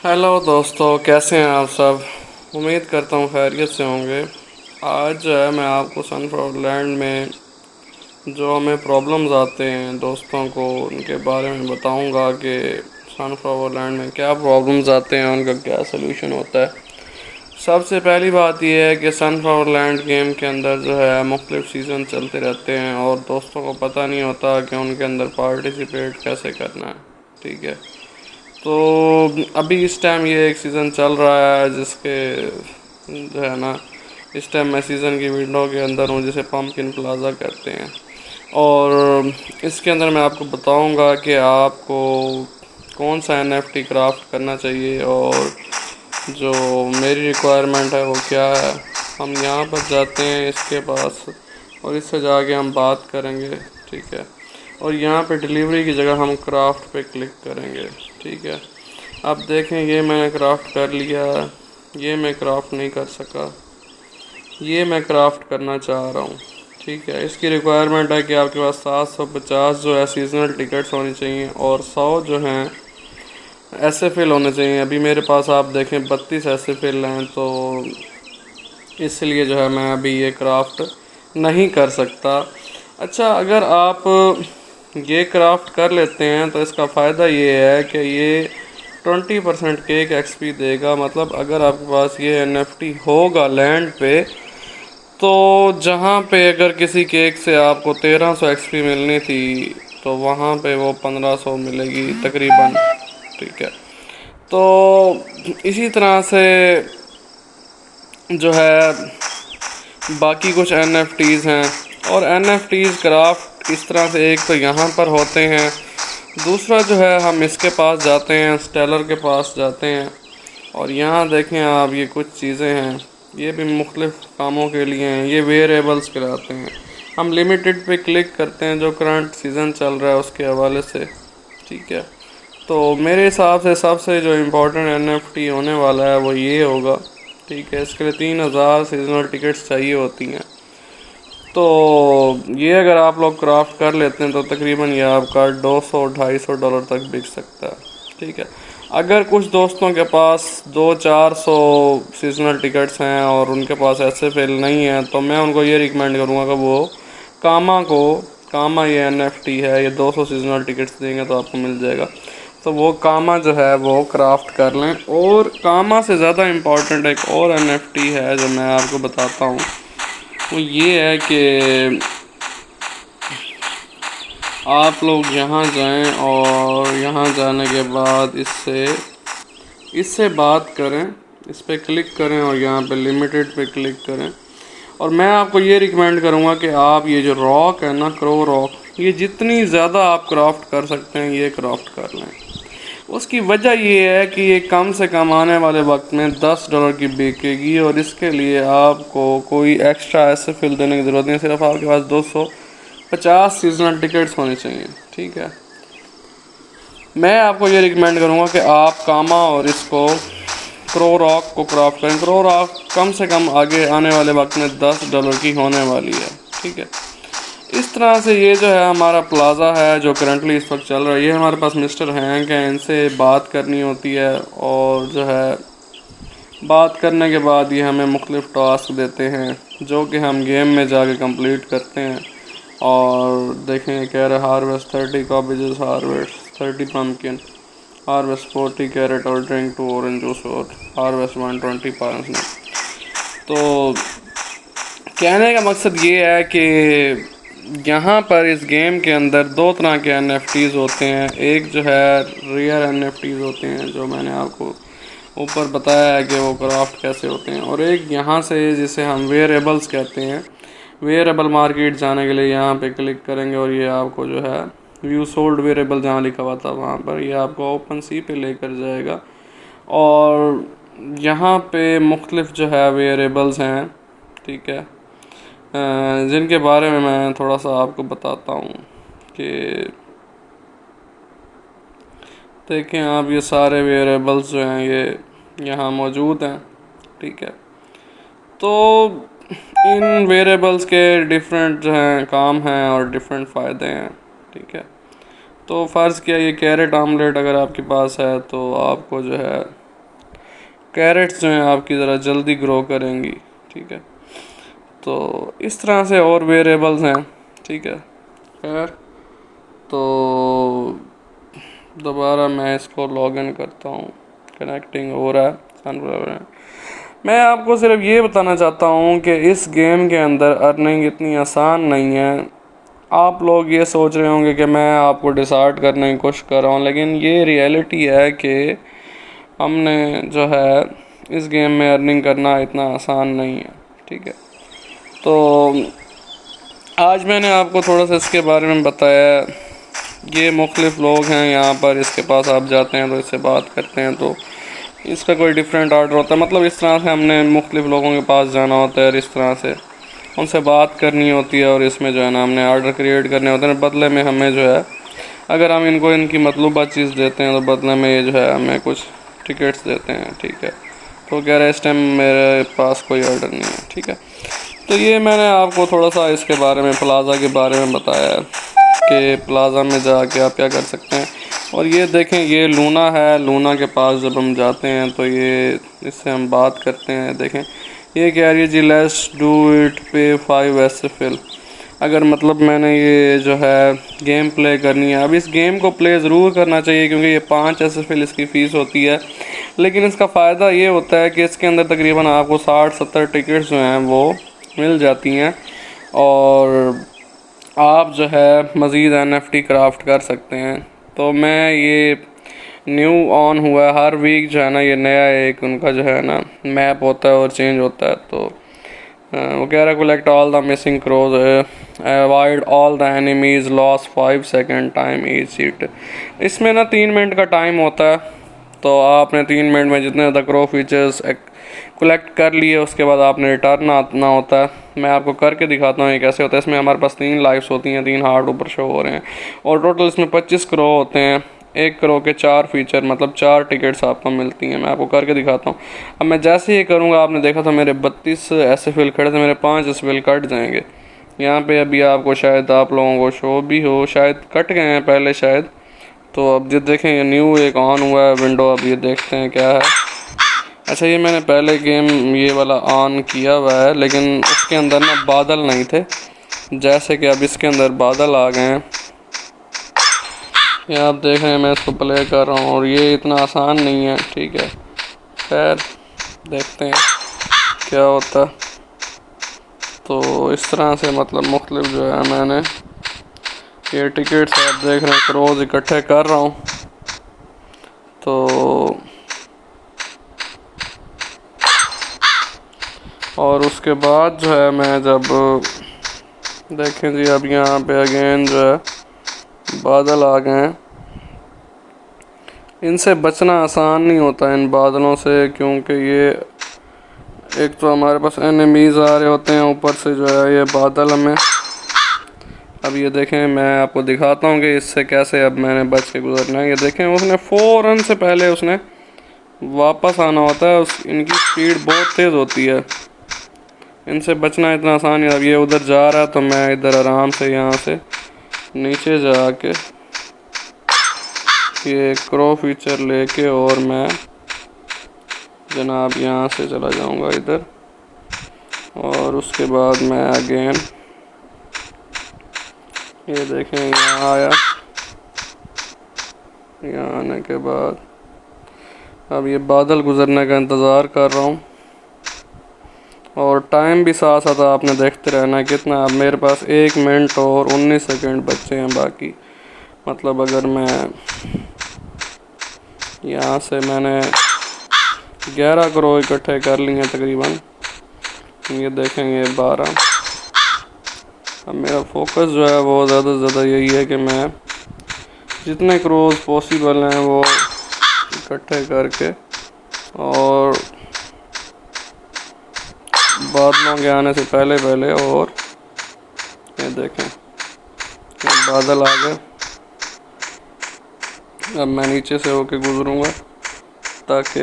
Hello दोस्तों, कैसे हैं आप सब। उम्मीद करता हूँ खैरियत से होंगे। आज जो है मैं आपको सनफ्लावर लैंड में जो हमें प्रॉब्लम्स आते हैं दोस्तों को, उनके बारे में बताऊंगा कि सनफ्लावर लैंड में क्या प्रॉब्लम्स आते हैं, उनका क्या सलूशन होता है। सबसे पहली बात यह है कि सनफ्लावर लैंड गेम के अंदर जो है मुख्तलिफ सीज़न चलते रहते हैं और दोस्तों को पता नहीं होता कि उनके अंदर पार्टिसिपेट कैसे करना है। ठीक है, तो अभी इस टाइम ये एक सीज़न चल रहा है जिसके जो है ना, इस टाइम मैं सीज़न की विंडो के अंदर हूँ जिसे पम्पकिन प्लाज़ा कहते हैं। और इसके अंदर मैं आपको बताऊंगा कि आपको कौन सा एनएफटी क्राफ्ट करना चाहिए और जो मेरी रिक्वायरमेंट है वो क्या है। हम यहाँ पर जाते हैं इसके पास और इससे जाके हम बात करेंगे। ठीक है, और यहाँ पे डिलीवरी की जगह हम क्राफ्ट पे क्लिक करेंगे। ठीक है, अब देखें ये मैंने क्राफ्ट कर लिया, ये मैं क्राफ्ट नहीं कर सका, ये मैं क्राफ्ट करना चाह रहा हूँ। ठीक है, इसकी रिक्वायरमेंट है कि आपके पास 750 जो है सीजनल टिकट्स होनी चाहिए और 100 जो हैं ऐसे फिल होने चाहिए। अभी मेरे पास आप देखें 32 ऐसे फिल हैं, तो इसलिए जो है मैं अभी ये क्राफ्ट नहीं कर सकता। अच्छा, अगर आप ये क्राफ्ट कर लेते हैं तो इसका फ़ायदा ये है कि ये 20% केक एक्सपी देगा। मतलब अगर आपके पास ये एनएफटी होगा लैंड पे, तो जहाँ पे अगर किसी केक से आपको 1300 एक्सपी मिलनी थी तो वहाँ पे वो 1500 मिलेगी तकरीबन। ठीक है, तो इसी तरह से जो है बाकी कुछ एनएफटीज़ हैं। और एनएफटीज़ क्राफ्ट इस तरह से एक तो यहाँ पर होते हैं, दूसरा जो है हम इसके पास जाते हैं, स्टेलर के पास जाते हैं और यहाँ देखें आप ये कुछ चीज़ें हैं, ये भी मुख्तलिफ़ कामों के लिए हैं। ये वेरिएबल्स कहलाते हैं। हम लिमिटेड पे क्लिक करते हैं जो करंट सीज़न चल रहा है उसके हवाले से। ठीक है, तो मेरे हिसाब से सबसे जो इम्पोर्टेंट एनएफटी होने वाला है वो ये होगा। ठीक है, इसके लिए 3000 सीजनल टिकट्स चाहिए होती हैं। तो ये अगर आप लोग क्राफ्ट कर लेते हैं तो तकरीबन ये आपका 200-250 डॉलर तक बिक सकता है। ठीक है, अगर कुछ दोस्तों के पास 200-400 सीजनल टिकट्स हैं और उनके पास ऐसे फेल नहीं है तो मैं उनको ये रिकमेंड करूँगा कि वो कामा ये एनएफटी है, ये 200 सीजनल टिकट्स देंगे तो आपको मिल जाएगा। तो वो कामा जो है वो क्राफ्ट कर लें। और कामा से ज़्यादा इम्पॉर्टेंट एक और एनएफटी है जो मैं आपको बताता हूँ, वो ये है कि आप लोग यहाँ जाएं और यहाँ जाने के बाद इससे बात करें, इस पर क्लिक करें और यहाँ पे लिमिटेड पे क्लिक करें। और मैं आपको ये रिकमेंड करूँगा कि आप ये जो रॉक है ना, क्रो रॉक, ये जितनी ज़्यादा आप क्राफ्ट कर सकते हैं ये क्राफ्ट कर लें। उसकी वजह ये है कि ये कम से कम आने वाले वक्त में $10 की बिकेगी और इसके लिए आपको कोई एक्स्ट्रा ऐसे फिल देने की ज़रूरत नहीं, सिर्फ आपके पास 250 सीजनल टिकट्स होने चाहिए। ठीक है, मैं आपको ये रिकमेंड करूँगा कि आप कामा और इसको क्रो रॉक को क्राफ्ट करें। क्रो रॉक कम से कम आगे आने वाले वक्त में $10 की होने वाली है। ठीक है, इस तरह से ये जो है हमारा प्लाज़ा है जो करंटली इस वक्त चल रहा है। ये हमारे पास मिस्टर हैंक हैं, इनसे बात करनी होती है और जो है बात करने के बाद ये हमें मुख्तलिफ़ टास्क देते हैं जो कि हम गेम में जाके कंप्लीट करते हैं। और देखें, कह रहे harvest 30 cabbages, harvest 30 pumpkin, harvest 40 carrot और ड्रिंक 2 ऑरेंज जूस और हार्वेस्ट 120 पार्सनी। तो कहने का मकसद ये है कि यहाँ पर इस गेम के अंदर दो तरह के एनएफटीज़ होते हैं। एक जो है रियर एनएफटीज़ होते हैं जो मैंने आपको ऊपर बताया है कि वो क्राफ्ट कैसे होते हैं, और एक यहाँ से जिसे हम वेरिएबल्स कहते हैं। वेरिएबल मार्केट जाने के लिए यहाँ पे क्लिक करेंगे और ये आपको जो है व्यू सोल्ड वेरिएबल जहाँ लिखा हुआ था वहाँ पर ये आपको ओपन सी पे लेकर जाएगा। और यहाँ पे मुख्तलिफ जो है वेरिएबल्स हैं। ठीक है, जिनके बारे में मैं थोड़ा सा आपको बताता हूँ कि देखें आप, ये सारे वेरिएबल्स जो हैं ये यहाँ मौजूद हैं। ठीक है, तो इन वेरिएबल्स के डिफरेंट जो हैं काम हैं और डिफरेंट फ़ायदे हैं। ठीक है, तो फ़र्ज़ किया ये कैरेट आमलेट अगर आपके पास है तो आपको जो है कैरेट्स जो हैं आपकी ज़रा जल्दी ग्रो करेंगी। ठीक है, तो इस तरह से और वेरिएबल्स हैं। ठीक है, खैर तो दोबारा मैं इसको लॉगिन करता हूँ, कनेक्टिंग हो रहा है सनफ्लावर। मैं आपको सिर्फ ये बताना चाहता हूँ कि इस गेम के अंदर अर्निंग इतनी आसान नहीं है। आप लोग ये सोच रहे होंगे कि मैं आपको डिसाइड करने की कोशिश कर रहा हूँ, लेकिन ये रियलिटी है कि हमने जो है इस गेम में अर्निंग करना इतना आसान नहीं है। ठीक है, तो आज मैंने आपको थोड़ा सा इसके बारे में बताया। ये मुख्तलिफ लोग हैं यहाँ पर, इसके पास आप जाते हैं तो इससे बात करते हैं तो इसका कोई डिफरेंट ऑर्डर होता है। मतलब इस तरह से हमने मुख्तलिफ लोगों के पास जाना होता है और इस तरह से उनसे बात करनी होती है, और इसमें जो है ना हमने ऑर्डर क्रिएट करने होते हैं। बदले में हमें जो है, अगर हम इनको इनकी मतलूबा चीज़ देते हैं तो बदले में ये जो है हमें कुछ टिकट्स देते हैं। ठीक है, तो कह रहे हैं इस टाइम मेरे पास कोई ऑर्डर नहीं है। ठीक है, तो ये मैंने आपको थोड़ा सा इसके बारे में, प्लाज़ा के बारे में बताया है कि प्लाज़ा में जाके आप क्या कर सकते हैं। और ये देखें, ये लूना है, लूना के पास जब हम जाते हैं तो ये इससे हम बात करते हैं। देखें ये कह रही है जी लेट्स डू इट पे 5 SFL। अगर मतलब मैंने ये जो है गेम प्ले करनी है, अब इस गेम को प्ले ज़रूर करना चाहिए क्योंकि ये 5 SFL इसकी फ़ीस होती है। लेकिन इसका फ़ायदा ये होता है कि इसके अंदर तकरीबन आपको 60-70 टिकट्स जो हैं वो मिल जाती हैं, और आप जो है मज़ीद NFT क्राफ्ट कर सकते हैं। तो मैं ये न्यू ऑन हुआ है, हर वीक जो है ना ये नया एक उनका जो है ना मैप होता है और चेंज होता है। तो वो कह रहा है collect all the missing crows, avoid all the enemies, loss 5 second time each seat. इसमें ना 3 मिनट का टाइम होता है, तो आपने 3 मिनट में जितने ज़्यादा क्रो फीचर्स कलेक्ट कर लिए उसके बाद आपने रिटर्न आना होता है। मैं आपको करके दिखाता हूँ ये कैसे होता है। इसमें हमारे पास 3 लाइफ्स होती हैं, 3 हार्ट ऊपर शो हो रहे हैं, और टोटल इसमें 25 क्रो होते हैं। 1 करो के 4 फीचर, मतलब 4 टिकट्स आपको मिलती हैं। मैं आपको करके दिखाता हूँ। अब मैं जैसे ही करूँगा, आपने देखा था मेरे 32 SFL खड़े थे, मेरे 5 SFL कट जाएंगे। यहाँ पे अभी आपको शायद आप लोगों को शो भी हो, शायद कट गए हैं पहले शायद। तो अब ये देखें, ये न्यू एक ऑन हुआ है विंडो, अब ये देखते हैं क्या है। अच्छा, ये मैंने पहले गेम ये वाला ऑन किया हुआ है, लेकिन उसके अंदर ना बादल नहीं थे, जैसे कि अब इसके अंदर बादल आ गए हैं। ये आप देख रहे हैं, मैं इसको प्ले कर रहा हूँ और ये इतना आसान नहीं है। ठीक है, खैर देखते हैं क्या होता। तो इस तरह से मतलब मुख्तलिफ जो है मैंने ये टिकट्स आप देख रहे हैं रोज़ इकट्ठे कर रहा हूँ। तो और उसके बाद जो है मैं जब देखें जी, अब यहाँ पे अगेन जो है बादल आ गए हैं। इनसे बचना आसान नहीं होता इन बादलों से, क्योंकि ये एक तो हमारे पास एनिमीज़ आ रहे होते हैं, ऊपर से जो है ये बादल हमें। अब ये देखें, मैं आपको दिखाता हूँ कि इससे कैसे अब मैंने बच के गुजरना है। ये देखें, उसने फ़ौरन से पहले उसने वापस आना होता है। इनकी स्पीड बहुत तेज़ होती है, इनसे बचना इतना आसान है। अब ये उधर जा रहा है तो मैं इधर आराम से यहाँ से नीचे जाके ये क्रो फीचर लेके और मैं जनाब यहाँ से चला जाऊँगा इधर, और उसके बाद मैं अगेन ये देखें यहाँ आया। यहाँ आने के बाद अब ये बादल गुजरने का इंतज़ार कर रहा हूँ, और टाइम भी साथ साथ आपने देखते रहना कितना। अब मेरे पास 1 मिनट और 19 सेकंड बचे हैं बाकी। मतलब अगर मैं यहाँ से मैंने 11 करोड़ इकट्ठे कर लिए तकरीबन, ये देखेंगे 12। अब मेरा फोकस जो है वो ज़्यादा से ज़्यादा यही है कि मैं जितने करोड़ पॉसिबल हैं वो इकट्ठे करके, और बादलों के आने से पहले पहले, और ये देखें ये बादल आ गए। अब मैं नीचे से होके गुजरूँगा ताकि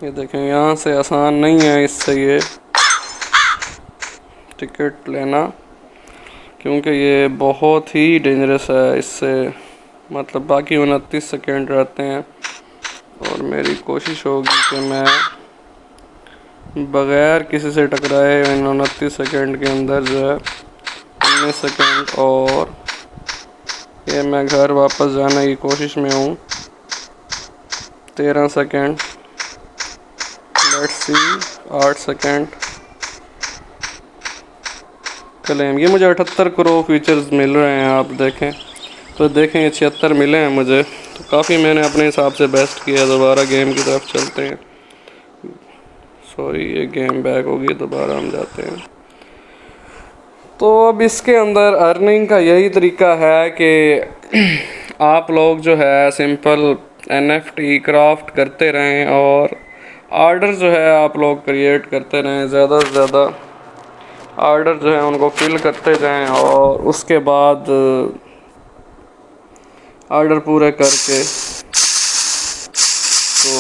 ये देखें, यहाँ से आसान नहीं है इससे ये टिकट लेना, क्योंकि ये बहुत ही डेंजरस है। इससे मतलब बाकी 29 सेकेंड रहते हैं, और मेरी कोशिश होगी कि मैं बग़ैर किसी से टकराए इन 29 सेकंड के अंदर जो है 19 सेकंड, और ये मैं घर वापस जाने की कोशिश में हूँ। 13 second, let's see, 8 second, claim. ये मुझे 78 करोड़ फीचर्स मिल रहे हैं, आप देखें तो देखें ये 76 मिले हैं मुझे, तो काफ़ी मैंने अपने हिसाब से बेस्ट किया। दोबारा गेम की तरफ चलते हैं। सॉरी, ये गेम बैक होगी, दोबारा हम जाते हैं। तो अब इसके अंदर अर्निंग का यही तरीका है कि आप लोग जो है सिंपल NFT क्राफ्ट करते रहें और आर्डर जो है आप लोग क्रिएट करते रहें, ज़्यादा से ज़्यादा आर्डर जो है उनको फिल करते जाएं, और उसके बाद आर्डर पूरे करके तो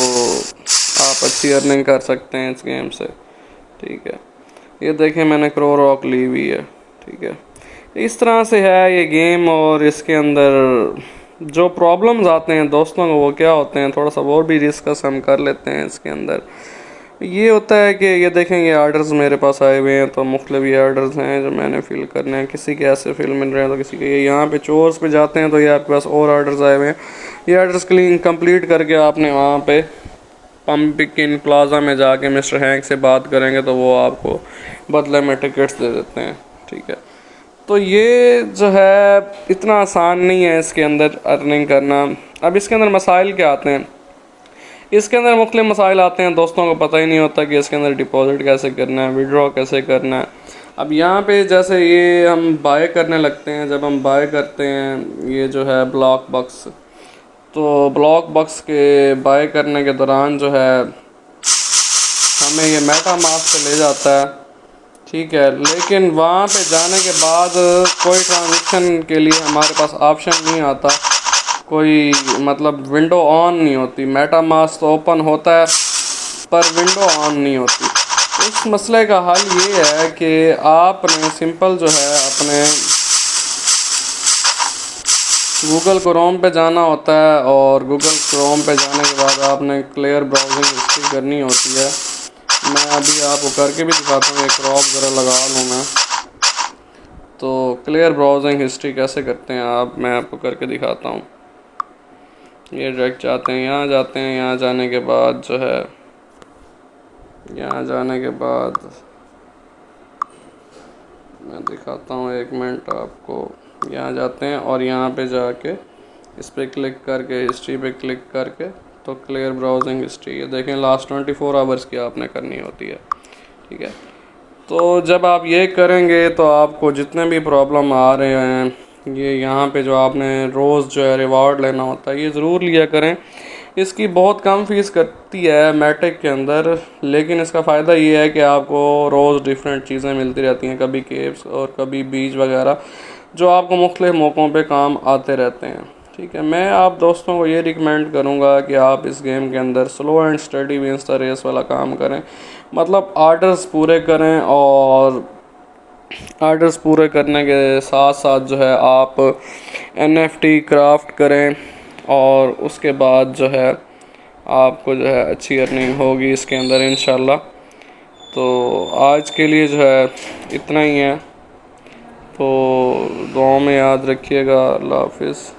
आप अच्छी अर्निंग कर सकते हैं इस गेम से। ठीक है, ये देखें मैंने क्रो रॉक ली हुई है। ठीक है, इस तरह से है ये गेम। और इसके अंदर जो प्रॉब्लम्स आते हैं दोस्तों को, वो क्या होते हैं, थोड़ा सा और भी डिस्कस हम कर लेते हैं। इसके अंदर ये होता है कि ये देखें ये आर्डर्स मेरे पास आए हुए हैं, तो मुख्तलिफ ये आर्डर्स हैं जो मैंने फ़िल करने हैं। किसी के ऐसे फिल मिल रहे हैं, तो किसी के ये यहाँ पे चोर्स पे जाते हैं तो ये आपके पास और आर्डर्स आए हुए हैं। ये आर्डर्स क्लीन कंप्लीट करके आपने वहाँ पे पंपिकिन प्लाजा में जाके मिस्टर हैंक से बात करेंगे तो वो आपको बदले में टिकट्स दे देते हैं। ठीक है, तो ये जो है इतना आसान नहीं है इसके अंदर अर्निंग करना। अब इसके अंदर मसाइल क्या आते हैं, इसके अंदर मुख्तलिफ मसाइल आते हैं। दोस्तों को पता ही नहीं होता कि इसके अंदर डिपॉजिट कैसे करना है, विड्रॉ कैसे करना है। अब यहाँ पे जैसे ये हम बाय करने लगते हैं, जब हम बाय करते हैं ये जो है ब्लॉक बक्स, तो ब्लॉक बक्स के बाय करने के दौरान जो है हमें ये मेटा मास्क पे ले जाता है। ठीक है, लेकिन वहाँ पे जाने के बाद कोई ट्रांजेक्शन के लिए हमारे पास ऑप्शन नहीं आता, कोई मतलब विंडो ऑन नहीं होती। मेटा मास्क तो ओपन होता है पर विंडो ऑन नहीं होती। इस मसले का हल ये है कि आपने सिंपल जो है अपने गूगल क्रोम पे जाना होता है, और गूगल क्रोम पे जाने के बाद आपने क्लियर ब्राउजिंग हिस्ट्री करनी होती है। मैं अभी आपको करके भी दिखाता हूँ, एक क्रॉप ज़रा लगा लूँ मैं। तो क्लियर ब्राउजिंग हिस्ट्री कैसे करते हैं आप, मैं आपको करके दिखाता हूँ। ये डायरेक्ट जाते हैं, यहाँ जाते हैं, यहाँ जाने के बाद जो है, यहाँ जाने के बाद मैं दिखाता हूँ, 1 मिनट आपको। यहाँ जाते हैं और यहाँ पे जाके इस पर क्लिक करके हिस्ट्री पे क्लिक करके तो क्लियर ब्राउजिंग हिस्ट्री, ये देखें लास्ट 24 आवर्स की आपने करनी होती है। ठीक है, तो जब आप ये करेंगे तो आपको जितने भी प्रॉब्लम आ रहे हैं, ये यहाँ पे जो आपने रोज़ जो है रिवार्ड लेना होता है, ये ज़रूर लिया करें। इसकी बहुत कम फीस करती है मैटिक के अंदर, लेकिन इसका फ़ायदा ये है कि आपको रोज़ डिफरेंट चीज़ें मिलती रहती हैं, कभी केव्स और कभी बीच वगैरह, जो आपको मुख्तलिफ मौक़ों पे काम आते रहते हैं। ठीक है, मैं आप दोस्तों को ये रिकमेंड करूँगा कि आप इस गेम के अंदर slow and steady means the race वाला काम करें। मतलब आर्डर्स पूरे करें, और आर्डर्स पूरे करने के साथ साथ जो है आप NFT क्राफ्ट करें, और उसके बाद जो है आपको जो है अच्छी अर्निंग होगी इसके अंदर इंशाल्लाह। तो आज के लिए जो है इतना ही है, तो दुआ में याद रखिएगा। अल्लाह हाफिज़।